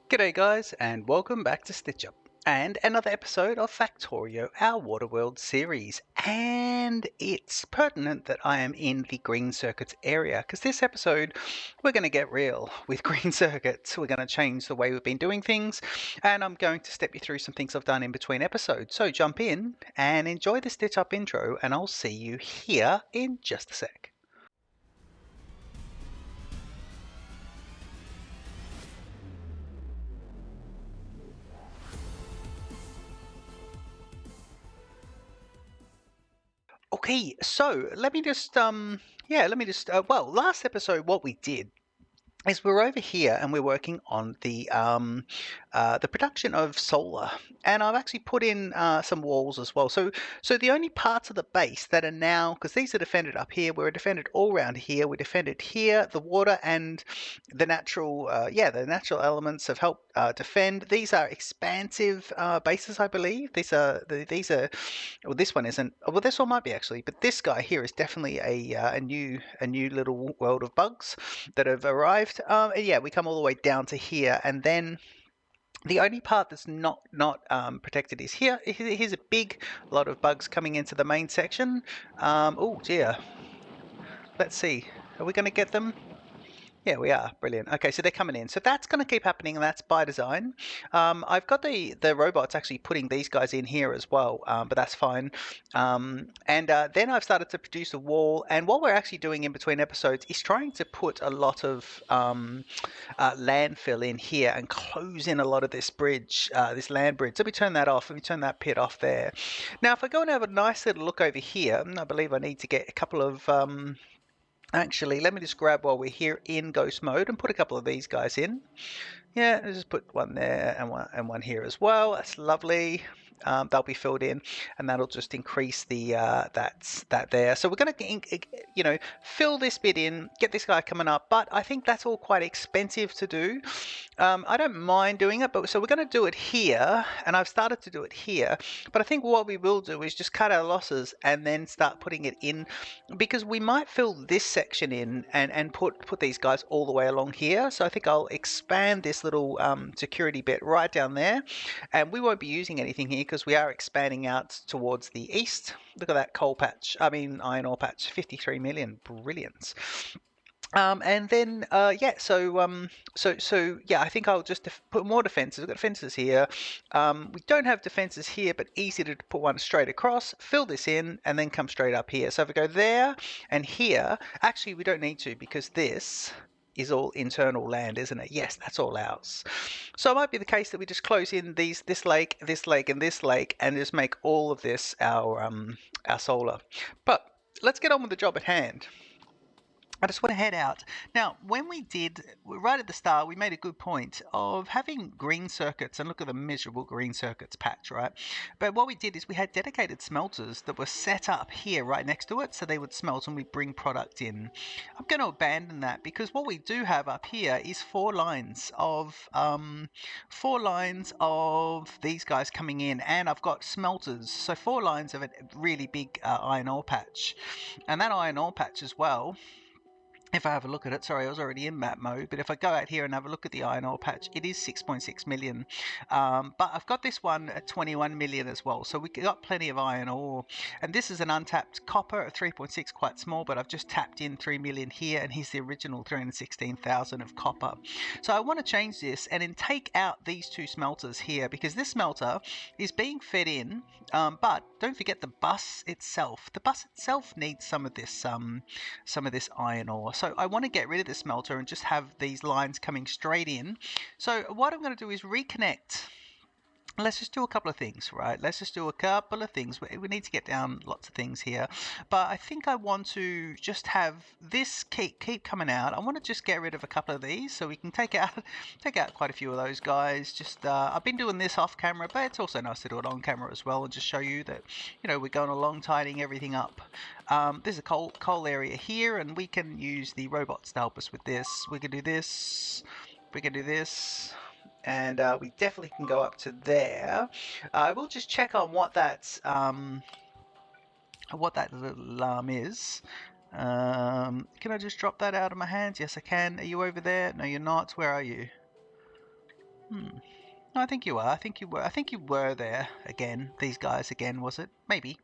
G'day guys, and welcome back to Stitch Up and another episode of Factorio, our Waterworld series. And it's pertinent that I am in the green circuits area because this episode we're going to get real with green circuits. We're going to change the way we've been doing things, and I'm going to step you through some things I've done in between episodes. So jump in and enjoy the Stitch Up intro, and I'll see you here in just a sec. Okay, so well, last episode what we did is we're over here and we're working on the production of solar, and I've actually put in some walls as well. So the only parts of the base that are now, because these are defended up here, we're defended all around here. We defended here, the water and the natural elements have helped defend. These are expansive bases, I believe. These are well, this one isn't. Well, this one might be actually, but this guy here is definitely a new little world of bugs that have arrived. And yeah, we come all the way down to here, and then the only part that's not protected is here. Here's a big lot of bugs coming into the main section. Oh dear. Let's see. Are we going to get them? Yeah, we are. Brilliant. Okay, so they're coming in. So that's going to keep happening, and that's by design. I've got the robots actually putting these guys in here as well, but that's fine. And then I've started to produce a wall, and what we're actually doing in between episodes is trying to put a lot of landfill in here and close in a lot of this bridge, this land bridge. Let me turn that off. Let me turn that pit off there. Now, if I go and have a nice little look over here, I believe I need to get a couple of actually, let me just grab while we're here in ghost mode and put a couple of these guys in. Yeah, let's just put one there and one here as well. That's lovely. They'll be filled in, and that'll just increase the that there. So we're going to fill this bit in, get this guy coming up. But I think that's all quite expensive to do. I don't mind doing it, but so we're going to do it here, and I've started to do it here. But I think what we will do is just cut our losses and then start putting it in, because we might fill this section in and put these guys all the way along here. So I think I'll expand this little security bit right down there, and we won't be using anything here because we are expanding out towards the east. Look at that coal patch, iron ore patch, 53 million, brilliant. And then yeah, I think I'll just put more defenses. We've got defenses here. We don't have defenses here, but easy to put one straight across, fill this in, and then come straight up here. So if we go there and here, actually we don't need to, because this is all internal land, isn't it? Yes, that's all ours. So it might be the case that we just close in this lake, and this lake, and just make all of this our solar. But let's get on with the job at hand. I just want to head out. Now, when we did, right at the start, we made a good point of having green circuits, and look at the miserable green circuits patch, right? But what we did is we had dedicated smelters that were set up here right next to it, so they would smelt and we'd bring product in. I'm going to abandon that, because what we do have up here is four lines of these guys coming in, and I've got smelters, so 4 lines of a really big iron ore patch. And that iron ore patch as well, if I have a look at it, sorry, I was already in map mode, but if I go out here and have a look at the iron ore patch, it is 6.6 million. But I've got this one at 21 million as well, so we got plenty of iron ore. And this is an untapped copper at 3.6, quite small, but I've just tapped in 3 million here, and here's the original 316,000 of copper. So I want to change this and then take out these two smelters here, because this smelter is being fed in, but don't forget the bus itself. The bus itself needs some of this iron ore. So I want to get rid of the smelter and just have these lines coming straight in. So what I'm going to do is reconnect. Let's just do a couple of things, right? Let's just do a couple of things. We need to get down lots of things here, but I think I want to just have this keep coming out. I want to just get rid of a couple of these so we can take out quite a few of those guys. Just I've been doing this off camera, but it's also nice to do it on camera as well and just show you that, you know, we're going along tidying everything up. There's a coal area here, and we can use the robots to help us with this. We can do this. We can do this. And we definitely can go up to there. I will just check on what that little alarm is. Can I just drop that out of my hands? Yes, I can. Are you over there? No, you're not. Where are you? No, I think you are. I think you were. I think you were there again. These guys again, was it? Maybe.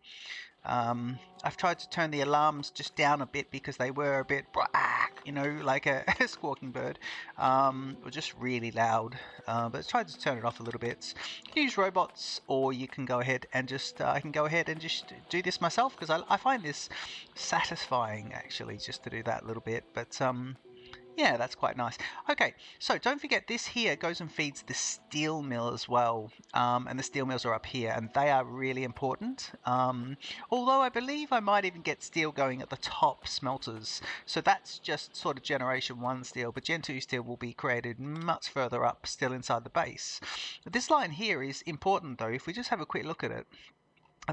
I've tried to turn the alarms just down a bit because they were a bit, you know, like a, a squawking bird, or just really loud. But I tried to turn it off a little bit. You can use robots, or you can go ahead and just, I can go ahead and just do this myself because I find this satisfying actually, just to do that little bit. But yeah, that's quite nice. Okay, so don't forget this here goes and feeds the steel mill as well. And the steel mills are up here, and they are really important. Although I believe I might even get steel going at the top smelters. So that's just sort of Generation 1 steel, but Gen 2 steel will be created much further up, still inside the base. This line here is important though. If we just have a quick look at it,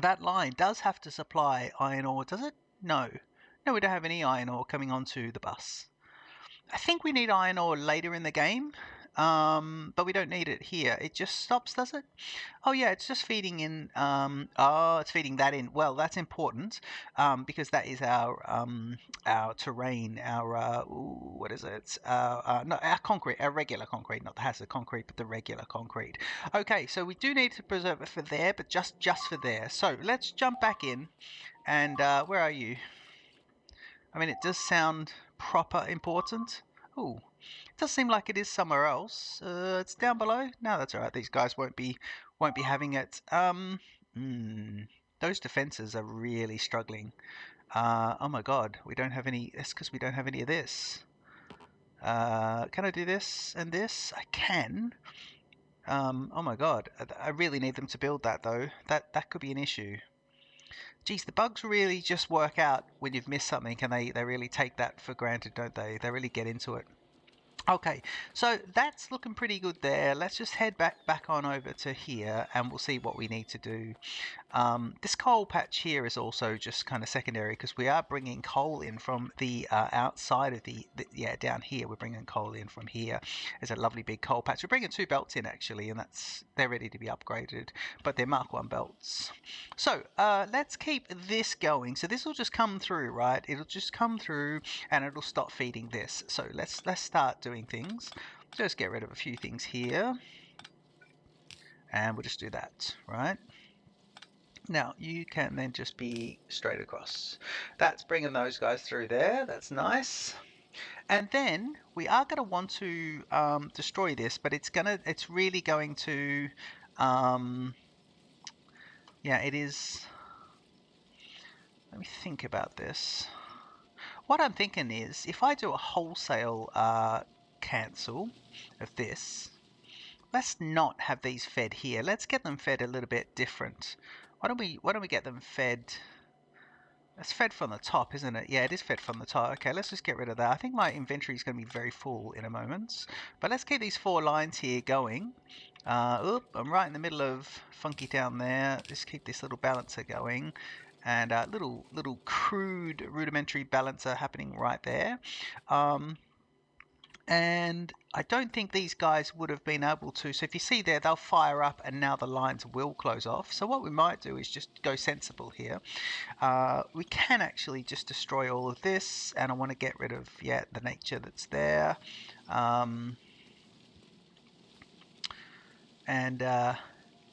that line does have to supply iron ore, does it? No. No, we don't have any iron ore coming onto the bus. I think we need iron ore later in the game, but we don't need it here. It just stops, does it? Oh yeah, it's just feeding in. Oh, it's feeding that in. Well, that's important because that is our terrain. Our what is it? No, our concrete, our regular concrete, not the hazard concrete, but the regular concrete. Okay, so we do need to preserve it for there, but just for there. So let's jump back in, and where are you? I mean, it does sound proper important. Oh, it does seem like it is somewhere else. It's down below. No, that's all right. These guys won't be having it. Those defenses are really struggling. Oh my God, we don't have any. It's because we don't have any of this. Can I do this and this? I can. Oh my God, I really need them to build that though. That could be an issue. Geez, the bugs really just work out when you've missed something, and they really take that for granted, don't they? They really get into it. Okay, so that's looking pretty good there. Let's just head back on over to here, and we'll see what we need to do. This coal patch here is also just kind of secondary because we are bringing coal in from the outside of yeah, down here. We're bringing coal in from here. There's a lovely big coal patch. We're bringing 2 belts in actually, and they're ready to be upgraded, but they're Mark 1 belts. So let's keep this going. So this will just come through, right? It'll just come through and it'll stop feeding this. So let's start doing things. Just get rid of a few things here, and we'll just do that, right? Now you can then just be straight across. That's bringing those guys through there. That's nice. And then we are going to want to destroy this, but it's really going to, yeah, it is. Let me think about this. What I'm thinking is, if I do a wholesale cancel of this, let's not have these fed here. Let's get them fed a little bit different. Why don't we get them fed? It's fed from the top, isn't it? Yeah, it is fed from the top. Okay, let's just get rid of that. I think my inventory is going to be very full in a moment. But let's keep these 4 lines here going. I'm right in the middle of Funky Town there. Just keep this little balancer going. And little crude rudimentary balancer happening right there. And I don't think these guys would have been able to. So if you see there, they'll fire up and now the lines will close off. So what we might do is just go sensible here. We can actually just destroy all of this, and I want to get rid of, yeah, the nature that's there.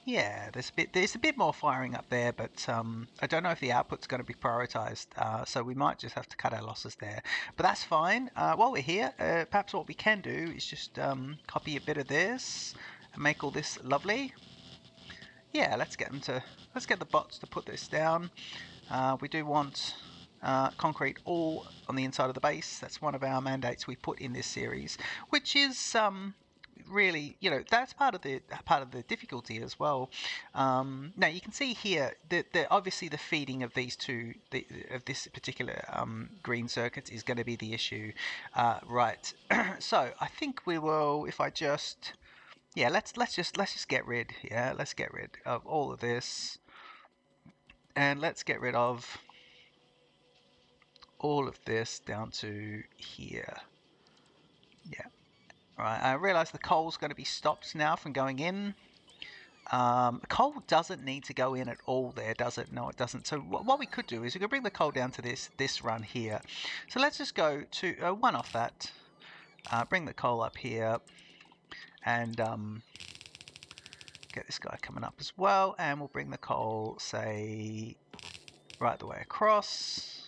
Yeah, there's a bit more firing up there, but I don't know if the output's going to be prioritized, so we might just have to cut our losses there. But that's fine. While we're here, perhaps what we can do is just copy a bit of this and make all this lovely. Yeah, let's get the bots to put this down. We do want concrete all on the inside of the base. That's one of our mandates we put in this series, which is really, you know, that's part of the difficulty as well. Now you can see here that obviously the feeding of these two of this particular green circuits is going to be the issue, right? So I think we will, if I just, yeah, let's just get rid, yeah, let's get rid of all of this, and let's get rid of all of this down to here. Yeah. Right, I realize the coal's going to be stopped now from going in. Coal doesn't need to go in at all there, does it? No, it doesn't. So what we could do is we could bring the coal down to this run here. So let's just go to one off that. Bring the coal up here. and get this guy coming up as well, and we'll bring the coal, say, right the way across.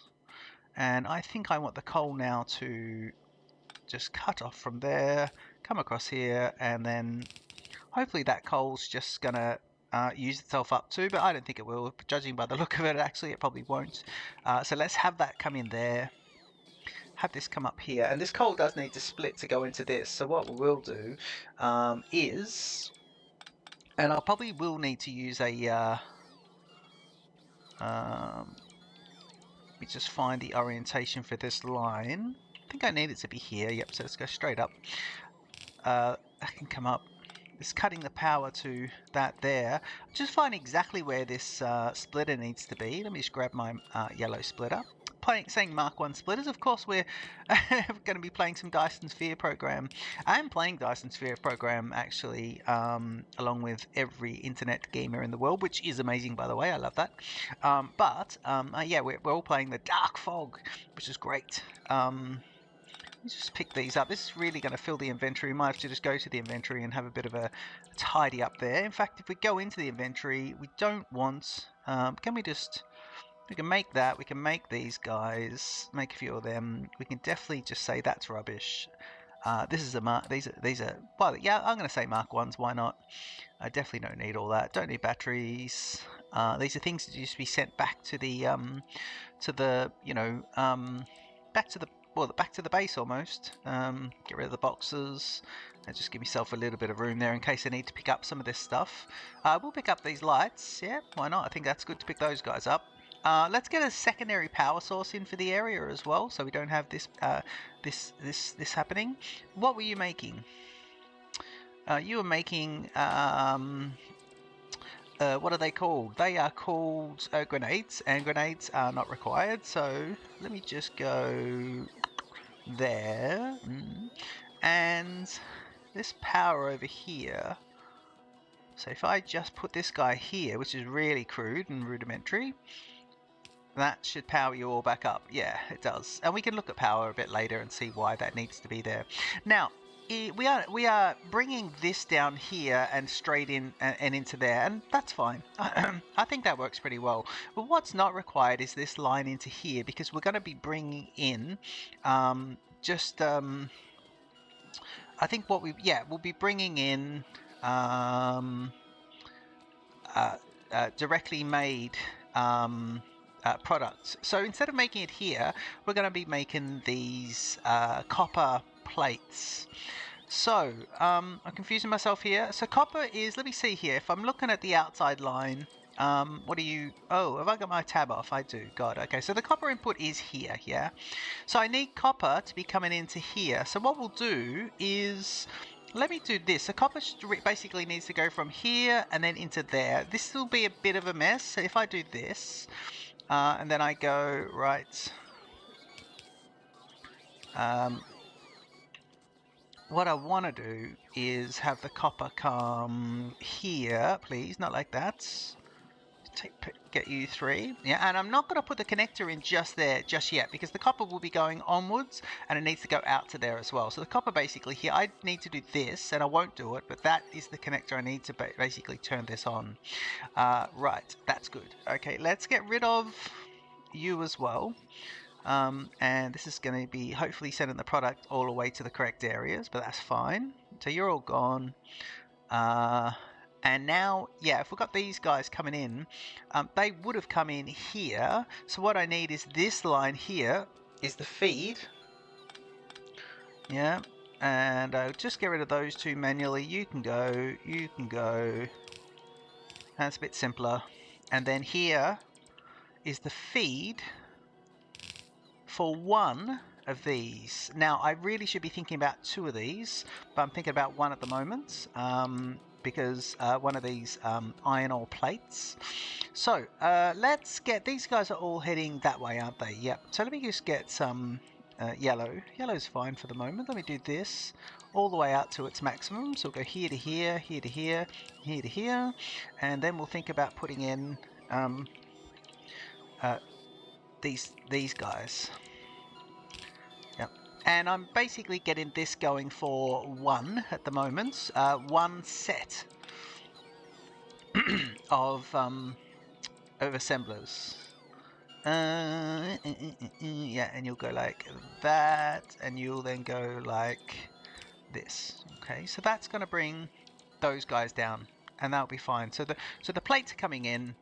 And I think I want the coal now to just cut off from there, come across here, and then hopefully that coal's just gonna use itself up too, but I don't think it will. Judging by the look of it, actually, it probably won't. So let's have that come in there. Have this come up here, and this coal does need to split to go into this. So what we will do is, and I probably will need to use a. Let me just find the orientation for this line. I think I need it to be here. Yep. So let's go straight up. That can come up. It's cutting the power to that there. Just find exactly where this splitter needs to be. Let me just grab my yellow splitter. Saying Mark 1 splitters, of course we're going to be playing some Dyson Sphere program. I am playing Dyson Sphere program actually along with every internet gamer in the world, which is amazing, by the way. I love that. Yeah, we're all playing the Dark Fog, which is great. Let's just pick these up. This is really going to fill the inventory. We might have to just go to the inventory and have a bit of a tidy up there. In fact, if we go into the inventory, we don't want... can we just... We can make that. We can make these guys. Make a few of them. We can definitely just say that's rubbish. This is a mark. These are... Well, yeah, I'm going to say Mark 1s. Why not? I definitely don't need all that. Don't need batteries. These are things that used to be sent back to the... back to the base almost. Get rid of the boxes and just give myself a little bit of room there in case I need to pick up some of this stuff. We'll pick up these lights. Yeah, why not? I think that's good to pick those guys up. Let's get a secondary power source in for the area as well, so we don't have this this happening. What were you making? You were making what are they called? They are called grenades, and grenades are not required. So let me just go there, and this power over here. So if I just put this guy here, which is really crude and rudimentary, that should power you all back up. Yeah, it does. And we can look at power a bit later and see why that needs to be there. Now, we are bringing this down here and straight in and into there, and that's fine. I think that works pretty well. But what's not required is this line into here, because we're going to be bringing in I think we'll be bringing in directly made products. So instead of making it here, we're going to be making these copper plates. So I'm confusing myself here. So copper is, let me see here, if I'm looking at the outside line, what do you... Oh, have I got my tab off? I do. God, okay. So the copper input is here, yeah? So I need copper to be coming into here. So what we'll do is... Let me do this. So copper basically needs to go from here and then into there. This will be a bit of a mess. So if I do this, and then I go, right... what I want to do is have the copper come here, please, not like that. Get you 3. Yeah, and I'm not going to put the connector in just there just yet, because the copper will be going onwards and it needs to go out to there as well. So the copper basically here, I need to do this, and I won't do it, but that is the connector I need to basically turn this on. Right, that's good. Okay, let's get rid of you as well. And this is going to be hopefully sending the product all the way to the correct areas, but that's fine. So you're all gone. And now, yeah, if we've got these guys coming in, they would have come in here. So what I need is this line here is the feed. Yeah, and I'll just get rid of those 2 manually. You can go, you can go. That's a bit simpler. And then here is the feed for 1 of these. Now, I really should be thinking about 2 of these, but I'm thinking about 1 at the moment, because 1 of these iron ore plates. So, let's get... These guys are all heading that way, aren't they? Yep. So let me just get some yellow. Yellow's fine for the moment. Let me do this all the way out to its maximum. So we'll go here to here, here to here, here to here, and then we'll think about putting in these guys. Yep. And I'm basically getting this going for 1 at the moment, 1 set of assemblers. Yeah, and you'll go like that, and you'll then go like this. Okay, so that's going to bring those guys down, and that'll be fine. So the plates are coming in.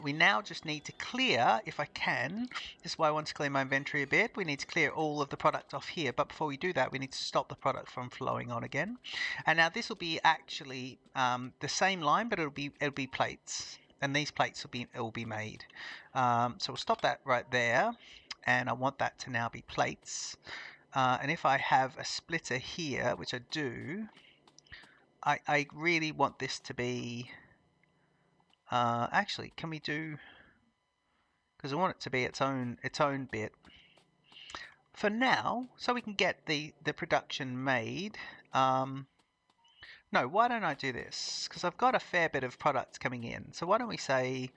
We now just need to clear, if I can, this is why I want to clear my inventory a bit, we need to clear all of the product off here, but before we do that we need to stop the product from flowing on again. And now this will be actually the same line, but it'll be plates, and these plates will be made. So we'll stop that right there, and I want that to now be plates. And if I have a splitter here, which I do, I really want this to be actually, can we do, because I want it to be its own bit for now, so we can get the production made. No, why don't I do this? Because I've got a fair bit of products coming in. So why don't we say,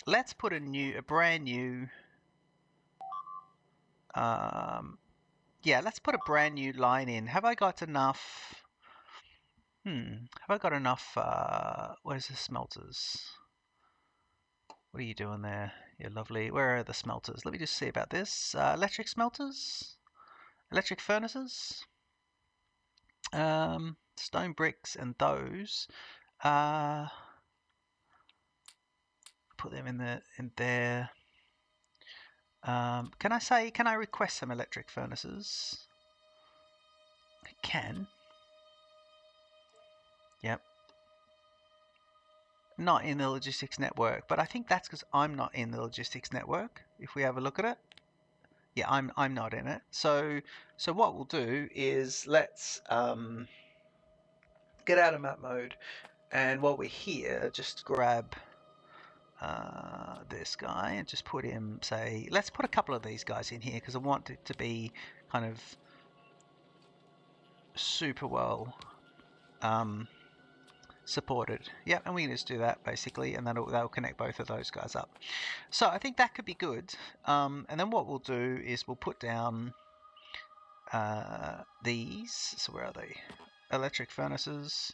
let's put a brand new, yeah, let's put a brand new line in. Have I got enough? Have I got enough? Where's the smelters? What are you doing there? You're lovely. Where are the smelters? Let me just see about this. Electric smelters? Electric furnaces? Stone bricks and those. Put them in there. Can I request some electric furnaces? I can. Yep. Not in the logistics network, but I think that's because I'm not in the logistics network. If we have a look at it, yeah, I'm not in it. So what we'll do is let's get out of map mode, and while we're here, just grab this guy and just put him. Say, let's put a couple of these guys in here because I want it to be kind of super well supported. Yeah, and we can just do that basically, and that'll connect both of those guys up. So I think that could be good. And then what we'll do is we'll put down these. So where are they? Electric furnaces.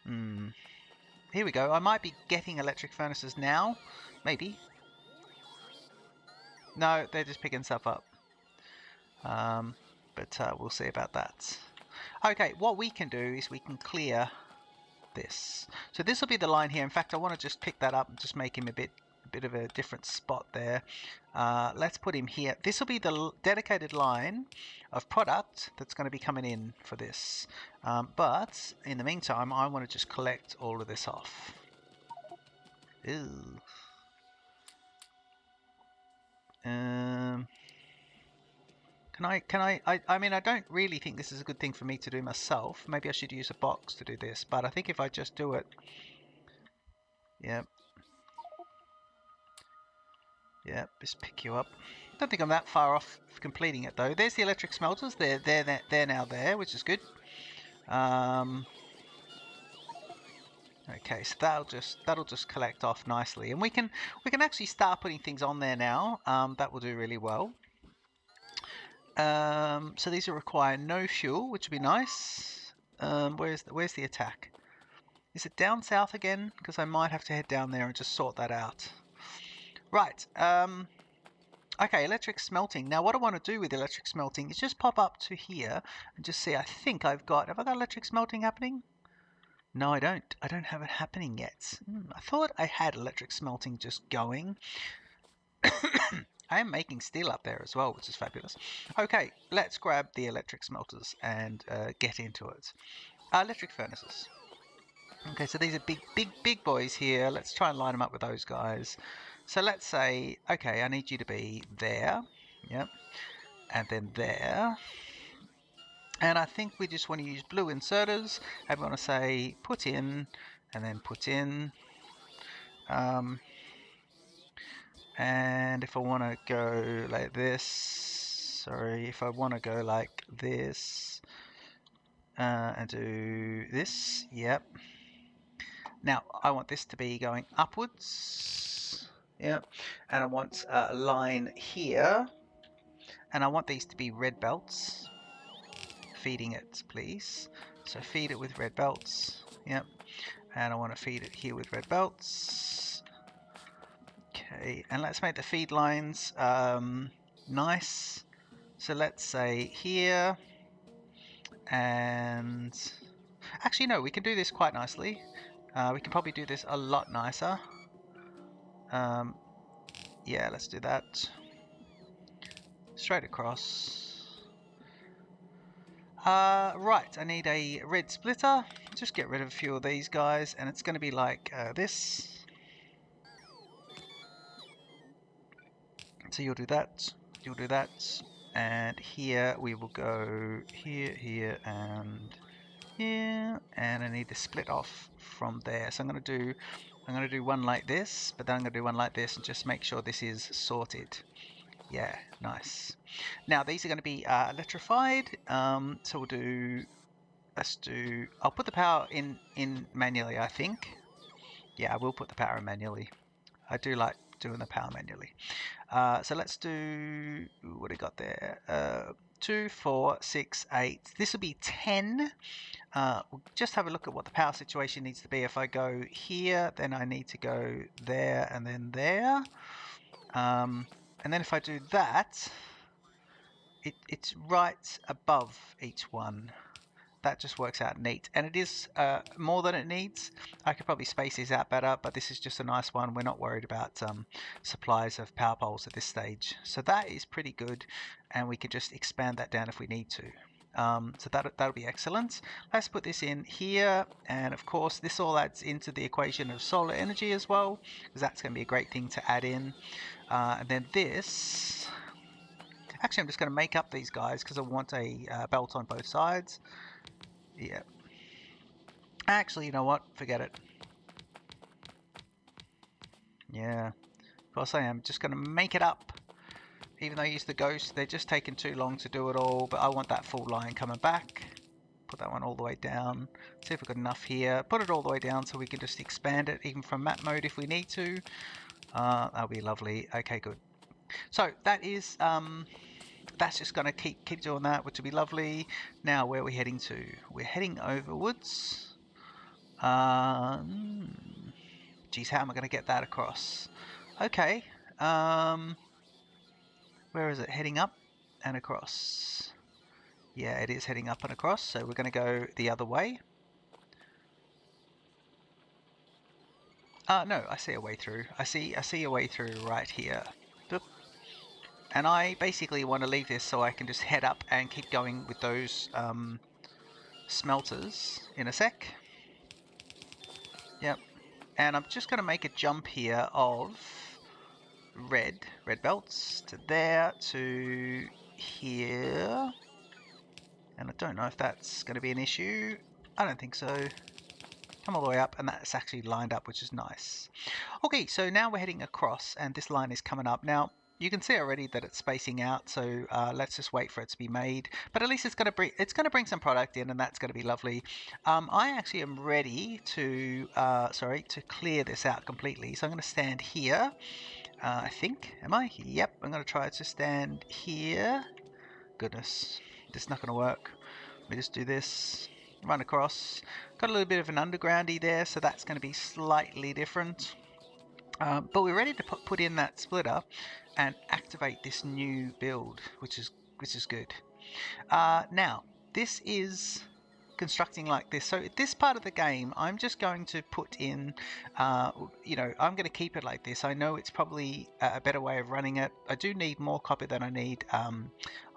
Here we go. I might be getting electric furnaces now. Maybe. No, they're just picking stuff up. But we'll see about that. Okay, what we can do is we can clear this. So this will be the line here. In fact, I want to just pick that up and just make him a bit of a different spot there. Let's put him here. This will be the dedicated line of product that's going to be coming in for this. But in the meantime, I want to just collect all of this off. Ew. I mean, I don't really think this is a good thing for me to do myself. Maybe I should use a box to do this, but I think if I just do it, yep, just pick you up. I don't think I'm that far off completing it though. There's the electric smelters. They're now there, which is good. Okay, so that'll just collect off nicely, and we can actually start putting things on there now. That will do really well. So these will require no fuel, which would be nice. Where's the attack? Is it down south again? Because I might have to head down there and just sort that out. Right. Okay, electric smelting. Now what I want to do with electric smelting is just pop up to here and just see. Have I got electric smelting happening? No, I don't. I don't have it happening yet. I thought I had electric smelting just going. I am making steel up there as well, which is fabulous. Okay, let's grab the electric smelters and get into it. Electric furnaces. Okay, so these are big boys here. Let's try and line them up with those guys. So let's say, okay, I need you to be there. Yep. And then there. And I think we just want to use blue inserters. And we want to say put in, and then put in. And if I want to go like this, if I want to go like this, and do this, yep. Now I want this to be going upwards, yep. And I want a line here, and I want these to be red belts. Feeding it, please. So feed it with red belts. Yep. And I want to feed it here with red belts. Okay, and let's make the feed lines nice. So let's say here, and actually no, we can do this quite nicely. We can probably do this a lot nicer. Yeah, let's do that. Straight across. Right, I need a red splitter. Just get rid of a few of these guys, and it's going to be like this. So you'll do that, and here we will go here, here, and here, and I need to split off from there. So I'm going to do one like this, but then I'm going to do one like this, and just make sure this is sorted. Yeah, nice. Now these are going to be electrified. So we'll do. I'll put the power in manually, I think. Yeah, I will put the power in manually. I do like doing the power manually. So let's do, what do we got there? 2, 4, 6, 8. This will be 10. We'll just have a look at what the power situation needs to be. If I go here, then I need to go there and then there. And then if I do that, it's right above each one. That just works out neat, and it is more than it needs. I could probably space these out better, but this is just a nice one. We're not worried about supplies of power poles at this stage, so that is pretty good, and we could just expand that down if we need to. So that'll be excellent. Let's put this in here, and of course this all adds into the equation of solar energy as well, because that's going to be a great thing to add in. And then this, actually I'm just going to make up these guys because I want a belt on both sides. Yeah. Actually, you know what? Forget it. Yeah. Of course I am. Just going to make it up. Even though I use the ghost, they're just taking too long to do it all. But I want that full line coming back. Put that one all the way down. See if we've got enough here. Put it all the way down so we can just expand it even from map mode if we need to. That'll be lovely. Okay, good. So that is... that's just going to keep doing that, which will be lovely. Now, where are we heading to? We're heading overwards. Geez, how am I going to get that across? Okay. Where is it? Heading up and across. Yeah, it is heading up and across, so we're going to go the other way. No, I see a way through. I see a way through right here. Boop. And I basically want to leave this so I can just head up and keep going with those smelters in a sec. Yep. And I'm just going to make a jump here of red belts to there to here. And I don't know if that's going to be an issue. I don't think so. Come all the way up, and that's actually lined up, which is nice. Okay, so now we're heading across, and this line is coming up. Now, you can see already that it's spacing out, so let's just wait for it to be made. But at least it's going to bring some product in, and that's going to be lovely. I actually am ready to to clear this out completely. So I'm going to stand here. I think, am I? Yep. I'm going to try to stand here. Goodness, this is not going to work. Let me just do this. Run across. Got a little bit of an undergroundy there, so that's going to be slightly different. But we're ready to put in that splitter and activate this new build, which is good. Now, this is constructing like this. So this part of the game, I'm just going to put in, I'm going to keep it like this. I know it's probably a better way of running it. I do need more copper than I need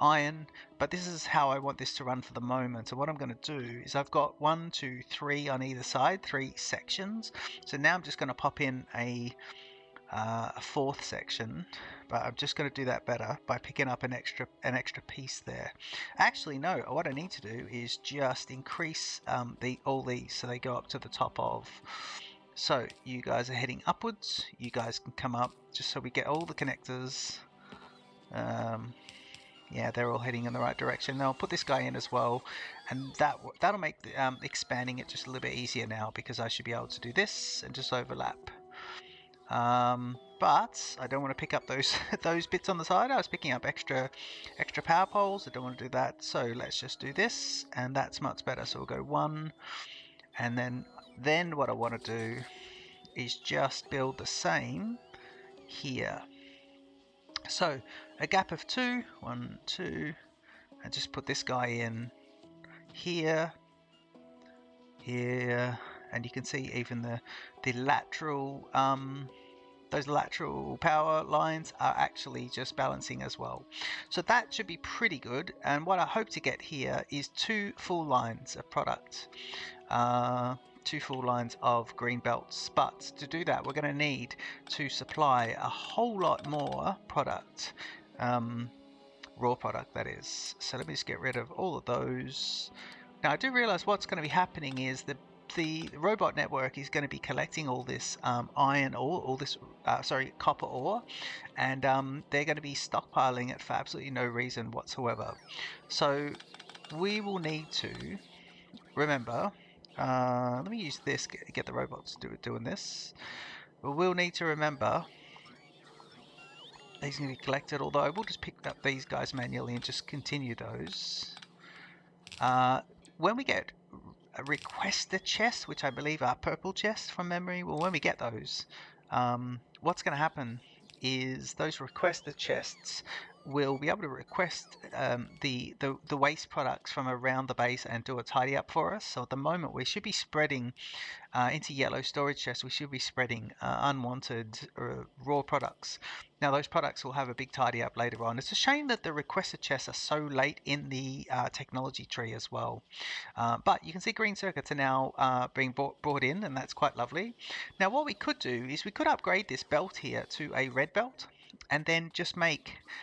iron, but this is how I want this to run for the moment. So what I'm going to do is I've got 1, 2, 3 on either side, 3 sections. So now I'm just going to pop in a fourth section, but I'm just going to do that better by picking up an extra piece there. Actually, no, what I need to do is just increase all these so they go up to the top of. So you guys are heading upwards, you guys can come up just so we get all the connectors. Yeah, they're all heading in the right direction. Now I'll put this guy in as well, and that'll make expanding it just a little bit easier now, because I should be able to do this and just overlap. But I don't want to pick up those those bits on the side. I was picking up extra power poles. I don't want to do that. So let's just do this, and that's much better. So we'll go 1, and then what I want to do is just build the same here. So a gap of 2, 1, 2, and just put this guy in here, here, and you can see even the lateral those lateral power lines are actually just balancing as well. So that should be pretty good. And what I hope to get here is 2 full lines of product. 2 full lines of green belts. But to do that, we're going to need to supply a whole lot more product. Raw product, that is. So let me just get rid of all of those. Now I do realize what's going to be happening is the robot network is going to be collecting all this iron ore, all this copper ore, and they're going to be stockpiling it for absolutely no reason whatsoever. So we will need to remember. Let me use this, get the robots doing this. But we'll need to remember these need to be collected, although I will just pick up these guys manually and just continue those. When we get requested chests, which I believe are purple chests from memory, well, when we get those, what's going to happen is those requested chests will be able to request the waste products from around the base and do a tidy up for us. So at the moment we should be spreading into yellow storage chests, we should be spreading unwanted raw products. Now those products will have a big tidy up later on. It's a shame that the requested chests are so late in the technology tree as well. But you can see green circuits are now being brought in, and that's quite lovely. Now what we could do is we could upgrade this belt here to a red belt, and then just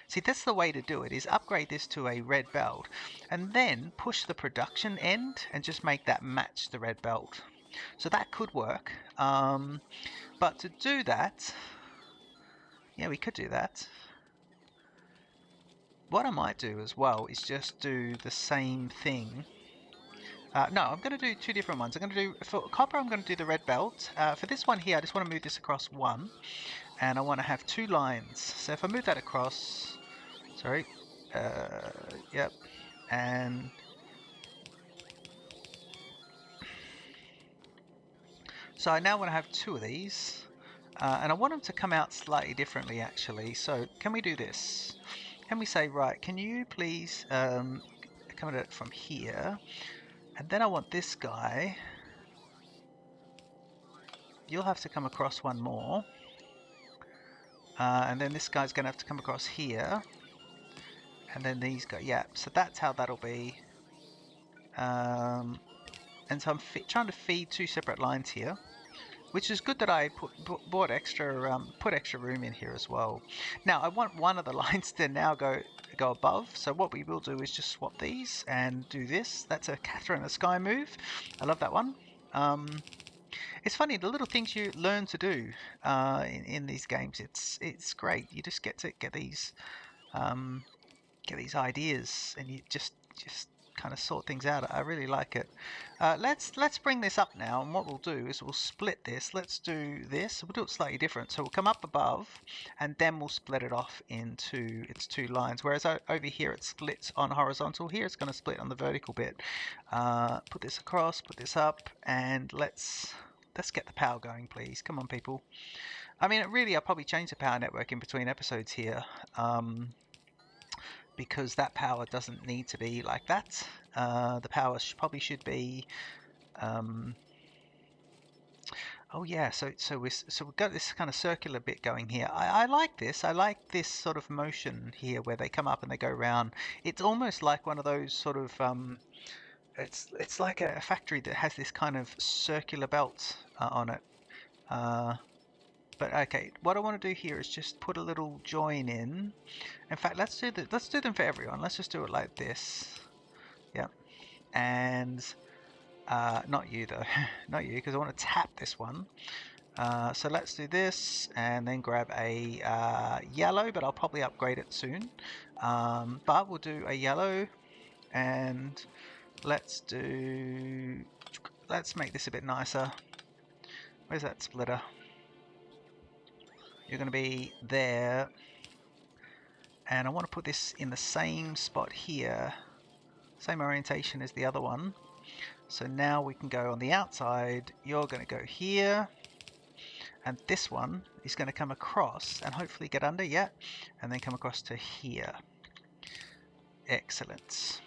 see, that's the way to do it, is upgrade this to a red belt and then push the production end and just make that match the red belt. So that could work, but to do that, yeah, we could do that. What I might do as well is just do the same thing. No, I'm going to do 2 different ones. I'm going to do, for copper, I'm going to do the red belt. For this one here, I just want to move this across 1, and I want to have 2 lines. So if I move that across, sorry, yep, and so I now want to have 2 of these, and I want them to come out slightly differently actually. So can we do this? Can we say, right, can you please come at it from here, and then I want this guy, you'll have to come across 1 more, and then this guy's going to have to come across here, and then these guys, yeah, so that's how that'll be. And so I'm trying to feed 2 separate lines here, which is good that I put extra room in here as well. Now I want one of the lines to now go above, so what we will do is just swap these and do this. That's a Catherine the Sky move. I love that one. It's funny, the little things you learn to do in these games. It's great. You just get to get these ideas, and you just kind of sort things out. I really like it. Let's bring this up now, and what we'll do is we'll split this. Let's do this. We'll do it slightly different. So we'll come up above, and then we'll split it off into its 2 lines. Whereas over here it splits on horizontal. Here it's going to split on the vertical bit. Put this across, put this up, and let's get the power going, please. Come on, people. I mean, really, I'll probably change the power network in between episodes here. Because that power doesn't need to be like that. The power probably should be. Oh yeah, so we've got this kind of circular bit going here. I like this. I like this sort of motion here where they come up and they go round. It's almost like one of those sort of. It's like a factory that has this kind of circular belt on it. But okay, what I want to do here is just put a little join in. In fact, let's do them for everyone. Let's just do it like this. Yep. And not you though, not you, because I want to tap this one. So let's do this, and then grab a yellow, but I'll probably upgrade it soon. But we'll do a yellow, and let's make this a bit nicer. Where's that splitter? you're going to be there. And I want to put this in the same spot here, same orientation as the other one. So now we can go on the outside. You're going to go here, and this one is going to come across and hopefully get under, yeah, and then come across to here. Excellent.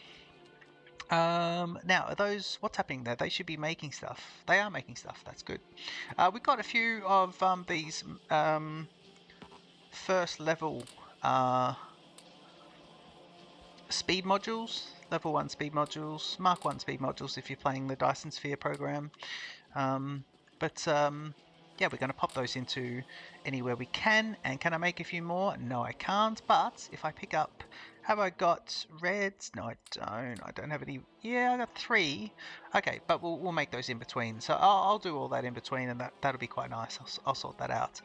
Now, are those, what's happening there? They should be making stuff. They are making stuff. That's good. We've got a few of these first level speed modules, level 1 speed modules, Mark 1 speed modules if you're playing the Dyson Sphere program. Yeah, we're going to pop those into anywhere we can. And can I make a few more? No, I can't. But if I pick up, have I got reds? No, I don't. I don't have any. Yeah, I got 3. Okay, but we'll make those in between. So I'll do all that in between, and that'll be quite nice. I'll sort that out.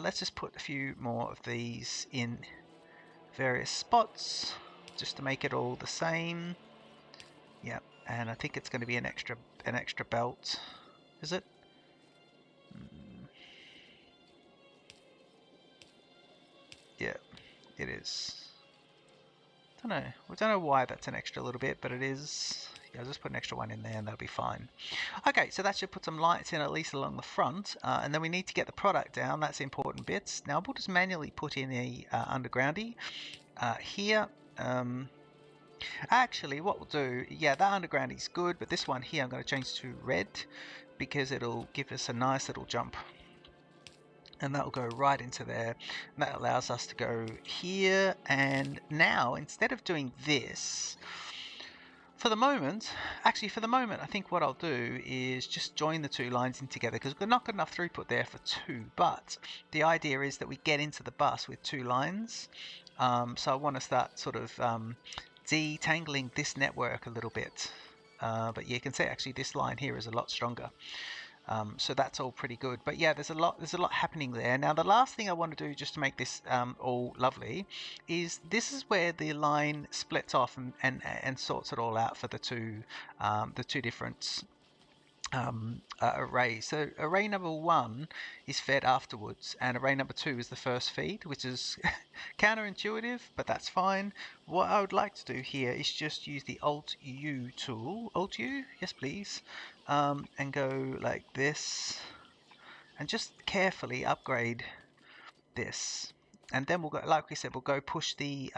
Let's just put a few more of these in various spots, just to make it all the same. Yep, and I think it's going to be an extra belt. Is it? Yeah, it is. I don't know why that's an extra little bit, but it is. Yeah, I'll just put an extra one in there and that'll be fine. Okay, so that should put some lights in at least along the front, and then we need to get the product down. That's the important bits. Now we'll just manually put in a undergroundy here. Actually, what we'll do, yeah, that underground is good, but this one here I'm going to change to red because it'll give us a nice little jump. And that will go right into there. And that allows us to go here. And now, instead of doing this, for the moment, I think what I'll do is just join the 2 lines in together because we've not got enough throughput there for 2. But the idea is that we get into the bus with 2 lines. So I want to start sort of detangling this network a little bit. But you can see actually this line here is a lot stronger. So that's all pretty good. But yeah, there's a lot happening there. Now the last thing I want to do just to make this all lovely is this is where the line splits off and sorts it all out for the two different arrays. So array number 1 is fed afterwards, and array number 2 is the first feed, which is counterintuitive, but that's fine. What I would like to do here is just use the Alt U tool. Alt U, yes please, and go like this, and just carefully upgrade this. And then we'll go, like we said, we'll go push the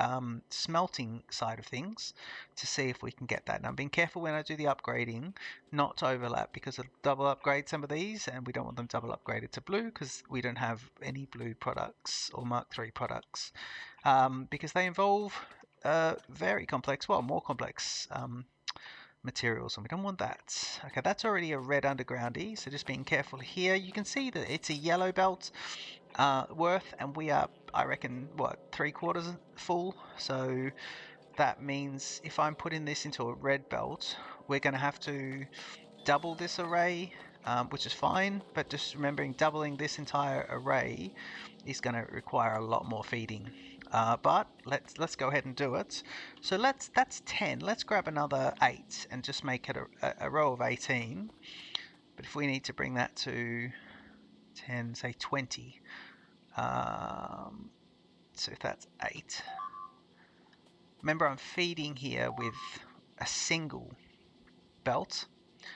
smelting side of things to see if we can get that. Now I'm being careful when I do the upgrading not to overlap because it'll double upgrade some of these, and we don't want them double upgraded to blue because we don't have any blue products or Mark III products because they involve very complex, well, more complex materials, and we don't want that. Okay, that's already a red undergroundy, so just being careful here. You can see that it's a yellow belt worth, and we are, I reckon, what, 3/4 full. So that means if I'm putting this into a red belt, we're going to have to double this array, which is fine, but just remembering doubling this entire array is going to require a lot more feeding. But let's go ahead and do it. So that's 10. Let's grab another 8 and just make it a row of 18. But if we need to bring that to 10, say 20. So if that's 8. Remember, I'm feeding here with a single belt.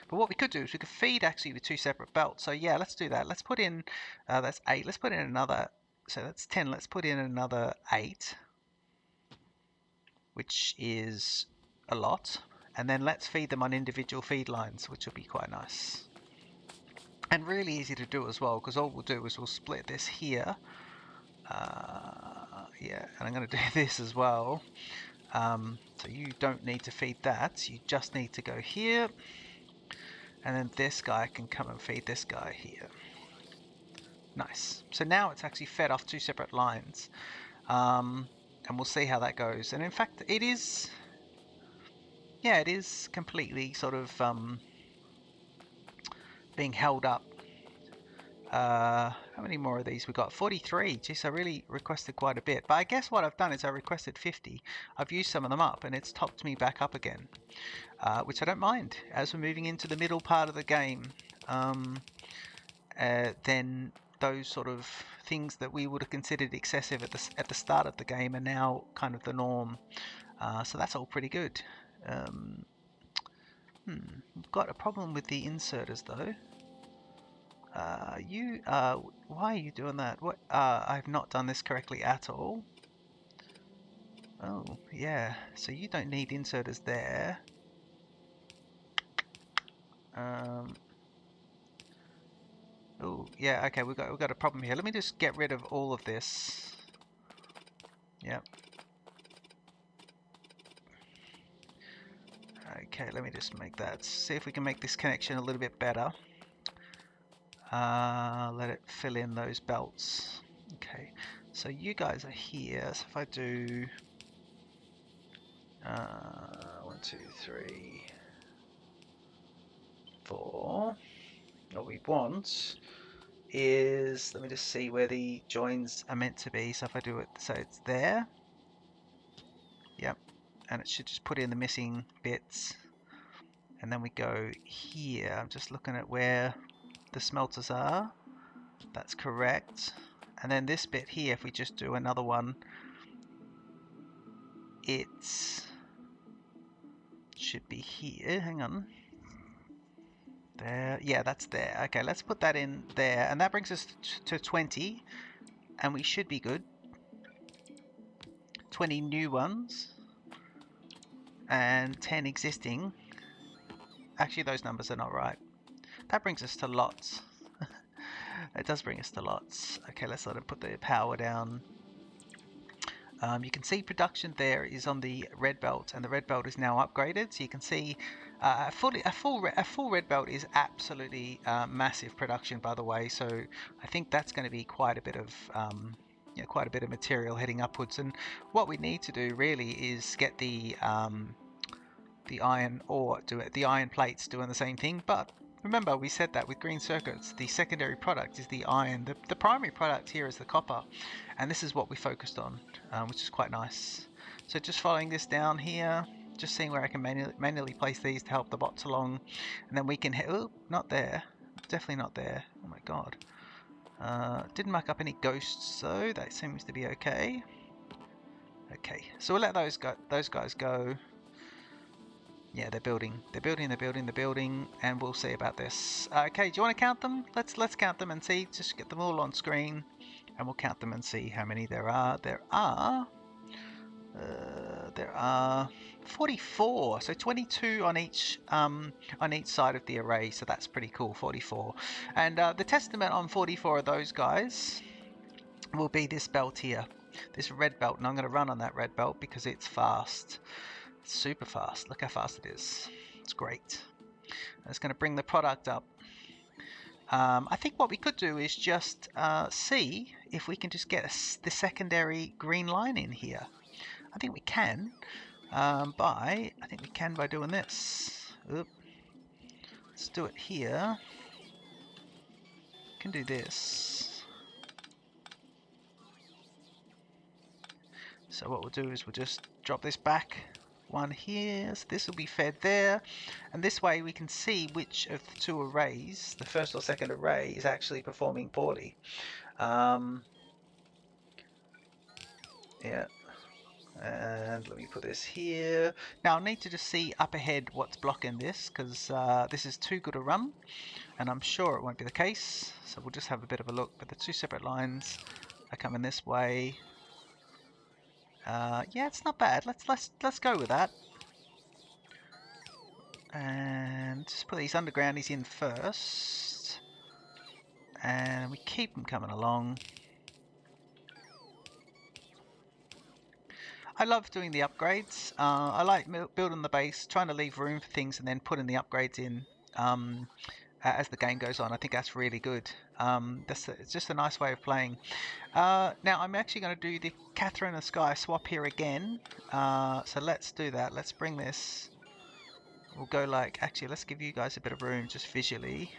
But what we could do is we could feed actually with 2 separate belts. So yeah, let's do that. Let's put in, that's 8. Let's put in another, so that's 10. Let's put in another 8, which is a lot. And then let's feed them on individual feed lines, which will be quite nice. And really easy to do as well, because all we'll do is we'll split this here. Yeah, and I'm going to do this as well. So you don't need to feed that. You just need to go here. And then this guy can come and feed this guy here. Nice. So now it's actually fed off 2 separate lines. And we'll see how that goes. And in fact, it is... yeah, it is completely sort of being held up. How many more of these we got? 43. Geez, I really requested quite a bit. But I guess what I've done is I requested 50. I've used some of them up and it's topped me back up again. Which I don't mind. As we're moving into the middle part of the game, then those sort of things that we would have considered excessive at the start of the game are now kind of the norm. So that's all pretty good. We've got a problem with the inserters though. Why are you doing that? What? I've not done this correctly at all. Oh, yeah. So you don't need inserters there. Oh, yeah. Okay, we've got a problem here. Let me just get rid of all of this. Yep. Okay, let me just make that. See if we can make this connection a little bit better. Let it fill in those belts. Okay, so you guys are here. So if I do 1, 2, 3, 4. What we want is, let me just see where the joins are meant to be. So if I do it, so it's there. Yep, and it should just put in the missing bits. And then we go here. I'm just looking at where the smelters are. That's correct. And then this bit here, if we just do another one, it should be here. Hang on. There. Yeah, that's there. Okay, let's put that in there. And that brings us to 20. And we should be good. 20 new ones. And 10 existing. Actually, those numbers are not right. That brings us to lots. It does bring us to lots. Okay, let's let it put the power down. You can see production there is on the red belt, and the red belt is now upgraded. So you can see a full red belt is absolutely massive production, by the way. So I think that's going to be quite a bit of quite a bit of material heading upwards. And what we need to do really is get the iron ore, the iron plates doing the same thing. But remember, we said that with green circuits, the secondary product is the iron. The primary product here is the copper, and this is what we focused on, which is quite nice. So just following this down here, just seeing where I can manually place these to help the bots along, and then we can hit. Oh, not there. Definitely not there. Oh my god. Didn't muck up any ghosts though. That seems to be okay. Okay, so we'll let those guys go. Yeah, they're building, and we'll see about this. Okay, do you want to count them? Let's count them and see. Just get them all on screen, and we'll count them and see how many there are. There are 44, so 22 on each side of the array. So that's pretty cool. 44, and the testament on 44 of those guys will be this belt here, this red belt, and I'm going to run on that red belt because it's fast. Super fast. Look how fast it is. It's great. It's going to bring the product up. I think what we could do is just see if we can just get the secondary green line in here. I think we can by doing this. Oop. Let's do it here. We can do this. So what we'll do is we'll just drop this back. One here, so this will be fed there, and this way we can see which of the two arrays, the first or second array, is actually performing poorly. Yeah, and let me put this here. Now I need to just see up ahead what's blocking this, because this is too good a run, and I'm sure it won't be the case. So we'll just have a bit of a look. But the two separate lines are coming this way. Yeah, it's not bad. Let's go with that. And just put these undergroundies in first. And we keep them coming along. I love doing the upgrades. I like building the base, trying to leave room for things, and then putting the upgrades in as the game goes on. I think that's really good. It's just a nice way of playing. Now I'm actually going to do the Catherine and Sky swap here again. So let's do that. Let's bring this. We'll go like, actually let's give you guys a bit of room just visually.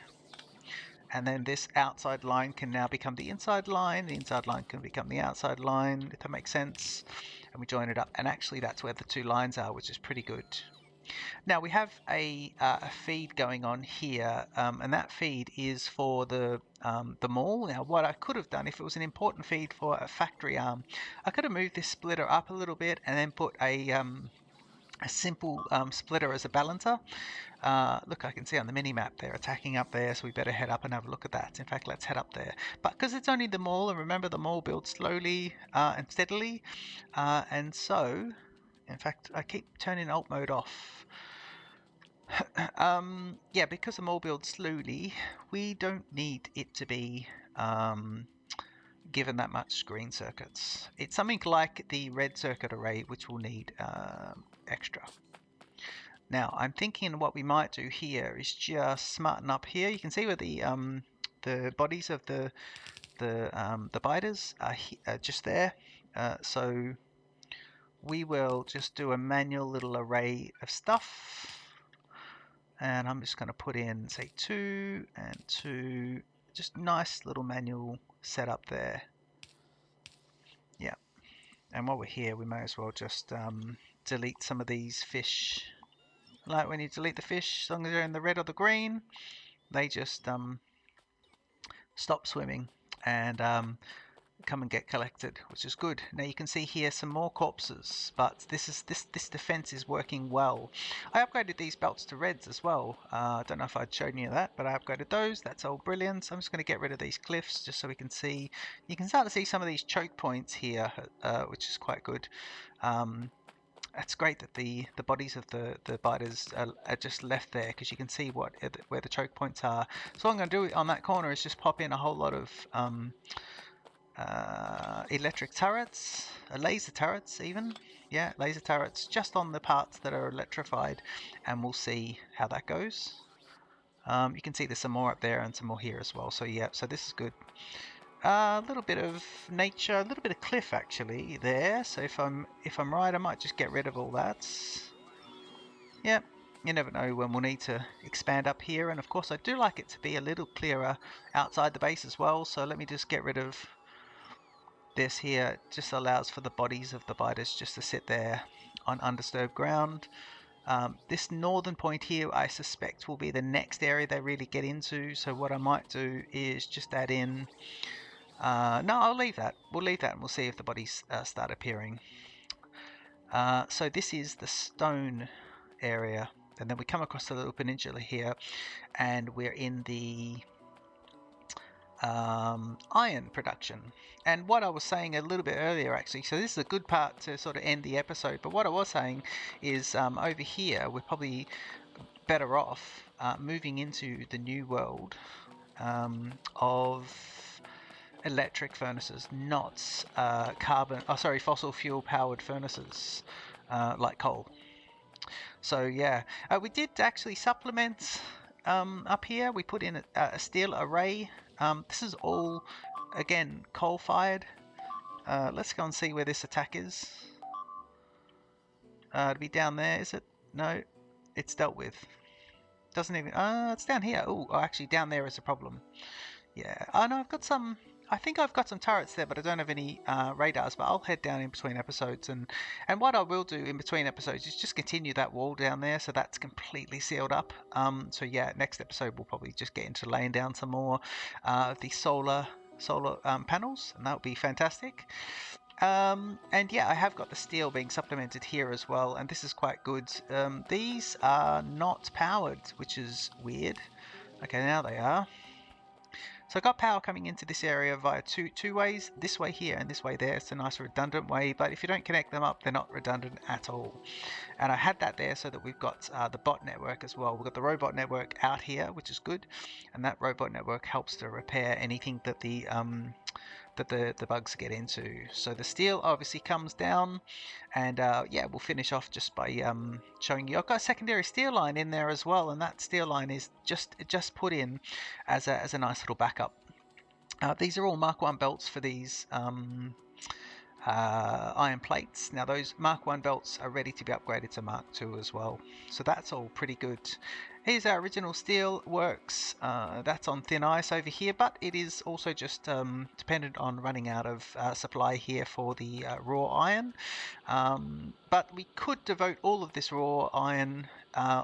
And then this outside line can now become the inside line. The inside line can become the outside line, if that makes sense. And we join it up. And actually that's where the two lines are, which is pretty good. Now we have a feed going on here, and that feed is for the mall. Now, what I could have done if it was an important feed for a factory arm, I could have moved this splitter up a little bit and then put a simple splitter as a balancer. Look, I can see on the mini map they're attacking up there, so we better head up and have a look at that. In fact, let's head up there. But because it's only the mall, and remember the mall builds slowly and steadily, and so, in fact, I keep turning alt mode off. Yeah, because the mall builds slowly, we don't need it to be given that much green circuits. It's something like the red circuit array, which will need extra. Now, I'm thinking what we might do here is just smarten up here. You can see where the bodies of the biters are just there. So we will just do a manual little array of stuff. And I'm just going to put in, say, 2 and 2. Just nice little manual setup there. Yeah. And while we're here, we may as well just delete some of these fish. Like when you delete the fish, as long as they're in the red or the green, they just stop swimming and come and get collected, which is good. Now you can see here some more corpses, but this defense is working well. I upgraded these belts to reds as well. I don't know if I'd shown you that, but I upgraded those. That's all brilliant. So I'm just going to get rid of these cliffs just so we can see. You can start to see some of these choke points here, which is quite good. It's great that the bodies of the biters are just left there, because you can see where the choke points are. So what I'm going to do on that corner is just pop in a whole lot of electric turrets, laser turrets even. Yeah, laser turrets just on the parts that are electrified, and we'll see how that goes. You can see there's some more up there and some more here as well. So yeah, so this is good. A little bit of nature, a little bit of cliff actually there. So if I'm right, I might just get rid of all that. Yep. You never know when we'll need to expand up here, and of course I do like it to be a little clearer outside the base as well. So let me just get rid of this here. It just allows for the bodies of the biters just to sit there on undisturbed ground. This northern point here I suspect will be the next area they really get into, so what I might do is just add in no, I'll leave that. We'll leave that and we'll see if the bodies start appearing. So this is the stone area, and then we come across the little peninsula here, and we're in the iron production. And what I was saying a little bit earlier actually, so this is a good part to sort of end the episode, but what I was saying is over here we're probably better off moving into the new world of electric furnaces, not fossil fuel powered furnaces like coal. So yeah, we did actually supplement up here. We put in a steel array. This is all, again, coal fired. Let's go and see where this attack is. To be down there, is it? No, it's dealt with. Doesn't even, it's down here. Oh, actually down there is a problem. Yeah, no, I've got some, I think I've got some turrets there, but I don't have any radars, but I'll head down in between episodes, and what I will do in between episodes is just continue that wall down there, so that's completely sealed up. So yeah, next episode we'll probably just get into laying down some more of the solar panels, and that'll be fantastic. And yeah, I have got the steel being supplemented here as well, and this is quite good. These are not powered, which is weird. Okay, now they are. So I got power coming into this area via two ways, this way here and this way there. It's a nice redundant way, but if you don't connect them up, they're not redundant at all. And I had that there so that we've got the bot network as well. We've got the robot network out here, which is good, and that robot network helps to repair anything that the bugs get into. So the steel obviously comes down, and yeah, we'll finish off just by showing you. I've got a secondary steel line in there as well, and that steel line is just put in as a nice little backup. These are all Mark 1 belts for these iron plates. Now those Mark 1 belts are ready to be upgraded to Mark 2 as well, so that's all pretty good. Here's our original steel works. That's on thin ice over here, but it is also just dependent on running out of supply here for the raw iron. But we could devote all of this raw iron,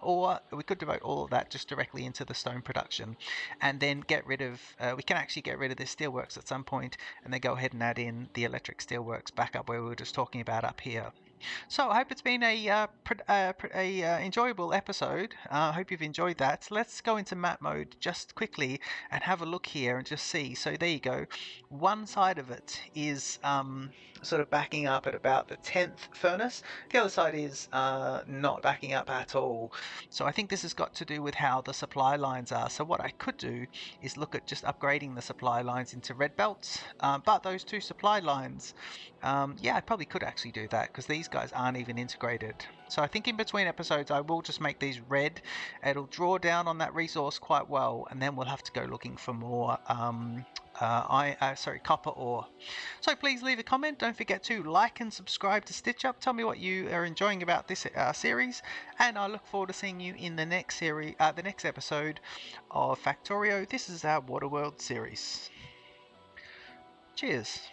or we could devote all of that just directly into the stone production, and then get rid of. We can actually get rid of this steelworks at some point, and then go ahead and add in the electric steelworks back up where we were just talking about up here. So I hope it's been a enjoyable episode. I hope you've enjoyed that. Let's go into map mode just quickly and have a look here and just see. So there you go. One side of it is sort of backing up at about the 10th furnace. The other side is not backing up at all. So I think this has got to do with how the supply lines are. So what I could do is look at just upgrading the supply lines into red belts. But those two supply lines, yeah, I probably could actually do that because these guys aren't even integrated. So I think in between episodes I will just make these red. It'll draw down on that resource quite well, and then we'll have to go looking for more copper ore. So please leave a comment. Don't forget to like and subscribe to Stitch Up. Tell me what you are enjoying about this series, and I look forward to seeing you in the next the next episode of Factorio. This is our Waterworld series. Cheers.